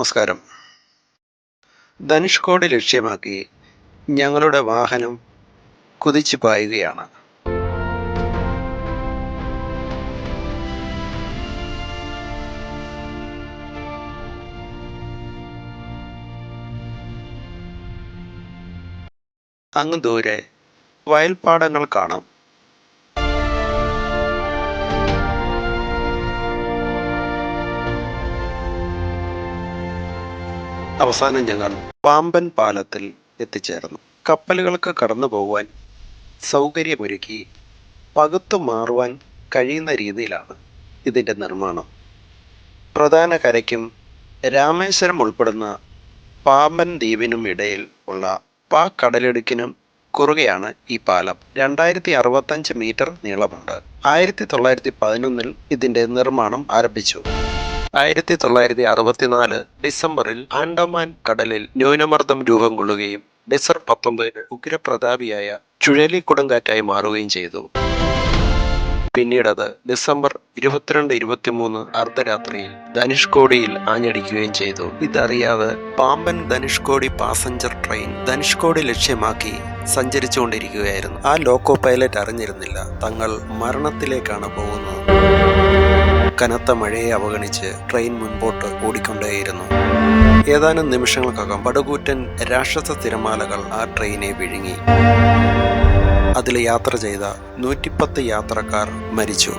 നമസ്കാരം. ധനുഷ്കോടി ലക്ഷ്യമാക്കി ഞങ്ങളുടെ വാഹനം കുതിച്ചു പായുകയാണ്. അങ്ങ് ദൂരെ വയൽപ്പാടങ്ങൾ കാണാം. അവസാനം ഞങ്ങൾ പാമ്പൻ പാലത്തിൽ എത്തിച്ചേർന്നു. കപ്പലുകൾക്ക് കടന്നു പോകുവാൻ സൗകര്യമൊരുക്കി പകുത്തു മാറുവാൻ കഴിയുന്ന രീതിയിലാണ് ഇതിൻ്റെ നിർമ്മാണം. പ്രധാന കരയ്ക്കും രാമേശ്വരം ഉൾപ്പെടുന്ന പാമ്പൻ ദ്വീപിനും ഇടയിൽ ഉള്ള കടലിടുക്കിനും കുറുകെയാണ് ഈ പാലം. 2065 മീറ്റർ നീളമുണ്ട്. 1911 ഇതിൻ്റെ നിർമ്മാണം ആരംഭിച്ചു. 1964 ഡിസംബറിൽ ആൻഡമാൻ കടലിൽ ന്യൂനമർദ്ദം രൂപം കൊള്ളുകയും ഡിസംബർ 19 ഉഗ്രപ്രതാപിയായ ചുഴലിക്കൊടുങ്കാറ്റായി മാറുകയും ചെയ്തു. പിന്നീടത് ഡിസംബർ 22-23 അർദ്ധരാത്രിയിൽ ധനുഷ്കോടിയിൽ ആഞ്ഞടിക്കുകയും ചെയ്തു. ഇതറിയാതെ പാമ്പൻ ധനുഷ്കോടി പാസഞ്ചർ ട്രെയിൻ ധനുഷ്കോടി ലക്ഷ്യമാക്കി സഞ്ചരിച്ചുകൊണ്ടിരിക്കുകയായിരുന്നു. ആ ലോക്കോ പൈലറ്റ് അറിഞ്ഞിരുന്നില്ല തങ്ങൾ മരണത്തിലേക്കാണ് പോകുന്നത്. കനത്ത മഴയെ അവഗണിച്ച് ട്രെയിൻ മുൻപോട്ട് ഓടിക്കൊണ്ടേയിരുന്നു. ഏതാനും നിമിഷങ്ങൾക്കകം പടുകൂറ്റൻ രാക്ഷസ തിരമാലകൾ ആ ട്രെയിനെ വിഴുങ്ങി. അതിൽ യാത്ര ചെയ്ത 110 യാത്രക്കാർ മരിച്ചു.